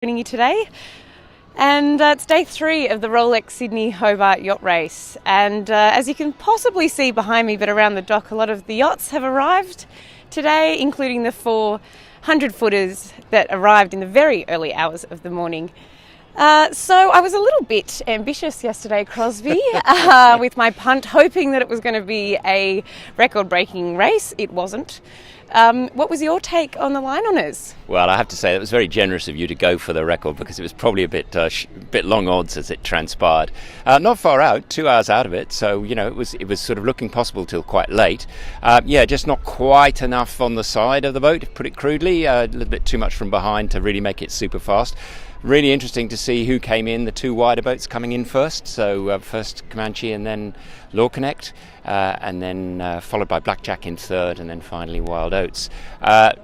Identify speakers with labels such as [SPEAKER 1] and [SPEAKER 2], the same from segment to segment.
[SPEAKER 1] Joining you today, and it's day 3 of the Rolex Sydney Hobart yacht race, and as you can possibly see behind me but around the dock, a lot of the yachts have arrived today, including the 4 100-footers that arrived in the very early hours of the morning. So I was a little bit ambitious yesterday, Crosby, with my punt, hoping that it was going to be a record-breaking race. It wasn't. What was your take on the line honours?
[SPEAKER 2] Well, I have to say it was very generous of you to go for the record, because it was probably a bit long odds as it transpired. Not far out, 2 hours out of it, so it was sort of looking possible till quite late. Just not quite enough on the side of the boat, to put it crudely. A little bit too much from behind to really make it super fast. Really interesting to see who came in, the 2 wider boats coming in first. So first Comanche and then Law Connect, and then followed by Blackjack in third, and then finally Wild Oats.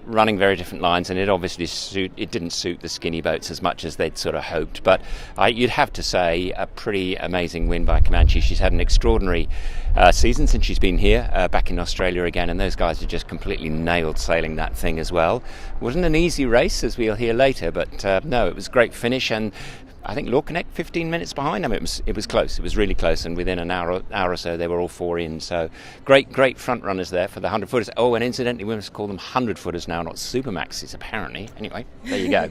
[SPEAKER 2] Running very different lines, and it obviously didn't suit the skinny boats as much as they'd sort of hoped. But you'd have to say a pretty amazing win by Comanche. She's had an extraordinary season since she's been here, back in Australia again, and those guys have just completely nailed sailing that thing as well. It wasn't an easy race, as we'll hear later, but no, it was a great finish. And I think Law Connect 15 minutes behind. I mean, it was close. It was really close, and within an hour or so, they were all 4 in. So great front runners there for the 100-footers. Oh, and incidentally, we must call them 100-footers now, not Supermaxes, apparently. Anyway, there you go.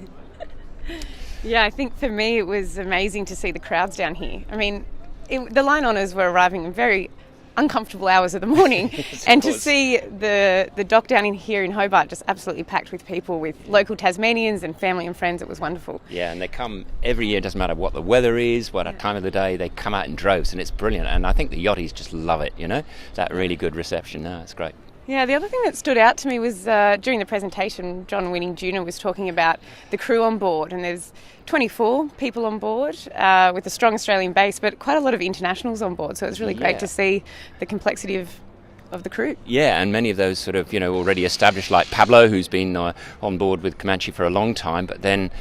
[SPEAKER 1] Yeah, I think for me it was amazing to see the crowds down here. I mean, the line honours were arriving in very uncomfortable hours of the morning, yes, and to see the dock down in here in Hobart just absolutely packed with people, with local Tasmanians and family and friends. It was wonderful.
[SPEAKER 2] Yeah, and they come every year, doesn't matter what the weather is, what time of the day, they come out in droves, and it's brilliant. And I think the yachties just love it, that really good reception. No, it's great.
[SPEAKER 1] Yeah, the other thing that stood out to me was during the presentation, John Winning Jr. was talking about the crew on board, and there's 24 people on board with a strong Australian base, but quite a lot of internationals on board, so it's really great to see the complexity of the crew.
[SPEAKER 2] Yeah, and many of those sort of, already established, like Pablo, who's been on board with Comanche for a long time, but then,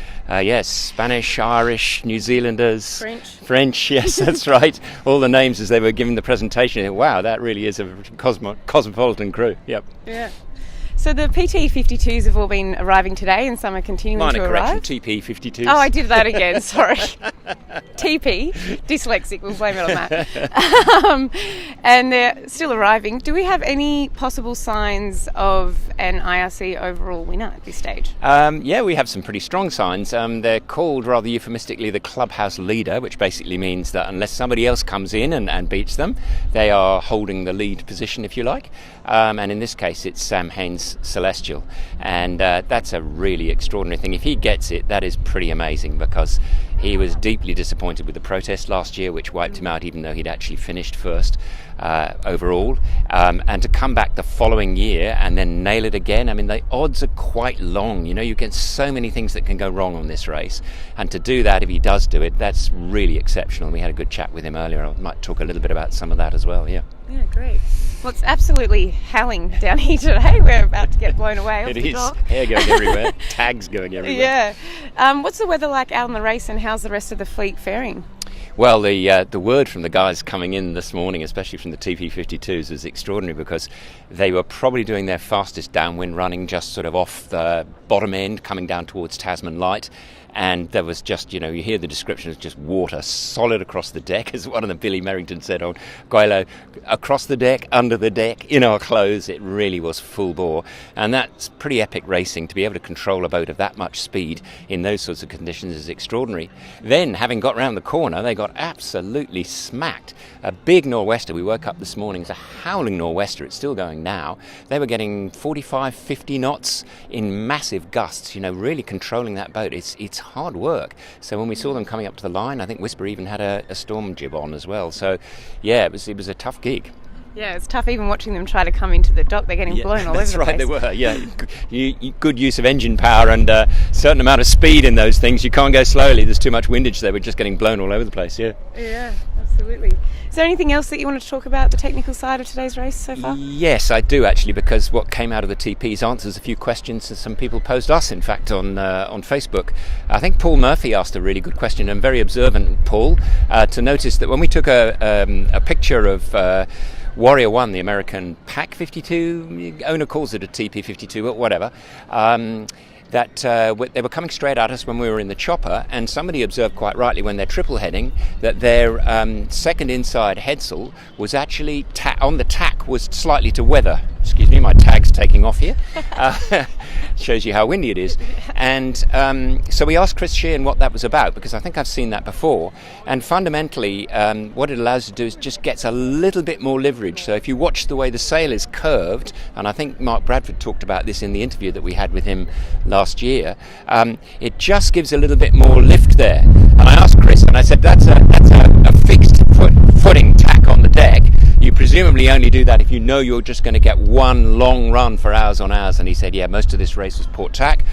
[SPEAKER 2] Spanish, Irish, New Zealanders, French, yes, that's right. All the names as they were giving the presentation. Wow, that really is a cosmopolitan crew. Yep.
[SPEAKER 1] Yeah. So the PT52s have all been arriving today, and some are continuing to arrive.
[SPEAKER 2] Minor correction, TP52s.
[SPEAKER 1] Oh, I did that again, sorry. TP, dyslexic, we'll blame it on that. And they're still arriving. Do we have any possible signs of an IRC overall winner at this stage?
[SPEAKER 2] We have some pretty strong signs. They're called, rather euphemistically, the clubhouse leader, which basically means that unless somebody else comes in and beats them, they are holding the lead position, if you like. And in this case, it's Sam Haynes Celestial, and that's a really extraordinary thing. If he gets it, that is pretty amazing, because he was deeply disappointed with the protest last year, which wiped him out, even though he'd actually finished first overall, and to come back the following year and then nail it again. I mean, the odds are quite long. You get so many things that can go wrong on this race, and to do that, if he does do it, that's really exceptional. We had a good chat with him earlier. I might talk a little bit about some of that as well. Yeah,
[SPEAKER 1] great. Well, it's absolutely howling down here today. We're about to get blown away off the dock.
[SPEAKER 2] Hair going everywhere, tags going everywhere.
[SPEAKER 1] Yeah. What's the weather like out on the race, and how's the rest of the fleet faring?
[SPEAKER 2] Well, the word from the guys coming in this morning, especially from the TP52s, was extraordinary, because they were probably doing their fastest downwind running just sort of off the bottom end, coming down towards Tasman Light. And there was just, you hear the description as just water solid across the deck, as one of them, Billy Merrington, said on Guaylo, across the deck, under the deck, in our clothes. It really was full bore. And that's pretty epic racing. To be able to control a boat of that much speed in those sorts of conditions is extraordinary. Then, having got round the corner, they got absolutely smacked. A big nor'wester. We woke up this morning, it's a howling nor'wester. It's still going now. They were getting 45, 50 knots in massive gusts, really controlling that boat. It's hard work. So when we saw them coming up to the line, I think Whisper even had a storm jib on as well. So yeah, it was a tough gig.
[SPEAKER 1] Yeah, it's tough even watching them try to come into the dock. They're getting blown all over the place.
[SPEAKER 2] That's right, they were. Yeah, good use of engine power and a certain amount of speed in those things. You can't go slowly. There's too much windage there. We're just getting blown all over the place. Yeah.
[SPEAKER 1] Yeah, absolutely. Is there anything else that you wanted to talk about the technical side of today's race so far?
[SPEAKER 2] Yes, I do actually, because what came out of the TPs answers a few questions that some people posed us, in fact, on Facebook. I think Paul Murphy asked a really good question, and very observant, Paul, to notice that when we took a picture of Warrior 1, the American Pac 52, owner calls it a TP 52, but whatever. that they were coming straight at us when we were in the chopper, and somebody observed quite rightly when they're triple heading that their second inside headsail was actually on the tack was slightly to weather. Excuse me, my tag's taking off here. Shows you how windy it is. And so we asked Chris Sheehan what that was about, because I think I've seen that before. And fundamentally, what it allows you to do is just gets a little bit more leverage. So if you watch the way the sail is curved, and I think Mark Bradford talked about this in the interview that we had with him last year, it just gives a little bit more lift there. And I asked Chris, and I said, that's a fixed footing tack on the deck. You presumably only do that if you know you're just going to get one long run for hours on hours. And he said, yeah, most of this race was port tack.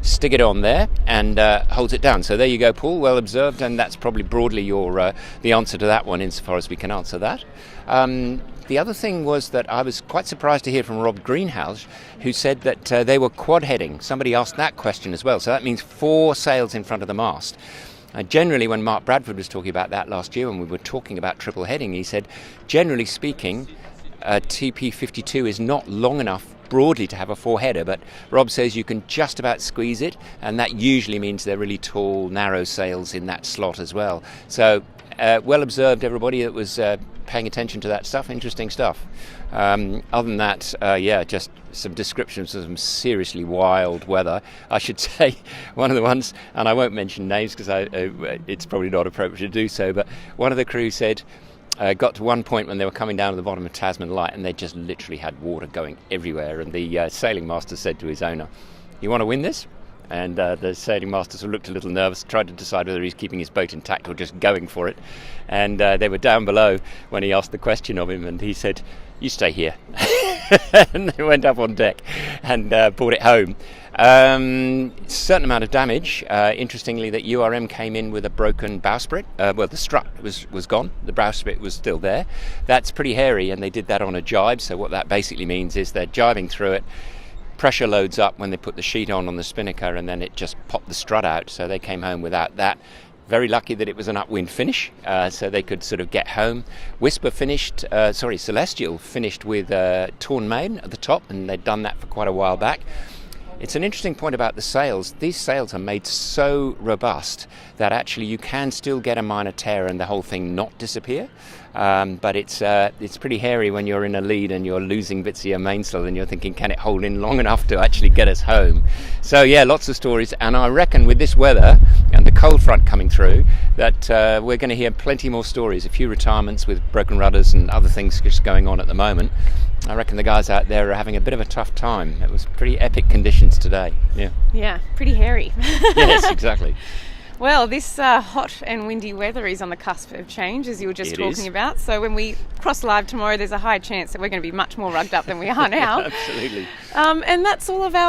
[SPEAKER 2] Stick it on there and holds it down. So there you go, Paul, well observed, and that's probably broadly your the answer to that one insofar as we can answer that. The other thing was that I was quite surprised to hear from Rob Greenhouse, who said that they were quad heading. Somebody asked that question as well. So that means 4 sails in front of the mast. Generally, when Mark Bradford was talking about that last year when we were talking about triple heading, he said, generally speaking, TP52 is not long enough broadly to have a 4-header, but Rob says you can just about squeeze it, and that usually means they're really tall, narrow sails in that slot as well. So well observed, everybody that was paying attention to that stuff. Interesting stuff. Other than that, just some descriptions of some seriously wild weather. I should say one of the ones, and I won't mention names because it's probably not appropriate to do so, but one of the crew said got to one point when they were coming down to the bottom of Tasman Light and they just literally had water going everywhere, and the sailing master said to his owner, "You want to win this?" And the sailing master sort of looked a little nervous, tried to decide whether he's keeping his boat intact or just going for it. And they were down below when he asked the question of him, and he said, "You stay here." And they went up on deck and brought it home. Certain amount of damage. Interestingly, that URM came in with a broken bowsprit. The strut was gone. The bowsprit was still there. That's pretty hairy, and they did that on a jibe. So what that basically means is they're jibing through it. Pressure loads up when they put the sheet on the spinnaker, and then it just popped the strut out. So they came home without that. Very lucky that it was an upwind finish, so they could sort of get home. Celestial finished with torn main at the top, and they'd done that for quite a while back. It's an interesting point about the sails. These sails are made so robust that actually you can still get a minor tear and the whole thing not disappear. But it's pretty hairy when you're in a lead and you're losing bits of your mainsail and you're thinking, can it hold in long enough to actually get us home? So yeah, lots of stories. And I reckon with this weather and the cold front coming through that we're going to hear plenty more stories. A few retirements with broken rudders and other things just going on at the moment. I reckon the guys out there are having a bit of a tough time. It was pretty epic conditions today.
[SPEAKER 1] Yeah, pretty hairy.
[SPEAKER 2] Yes, exactly.
[SPEAKER 1] Well, this hot and windy weather is on the cusp of change, as you were just talking about. So when we cross live tomorrow, there's a high chance that we're going to be much more rugged up than we are now.
[SPEAKER 2] Absolutely.
[SPEAKER 1] And that's all of our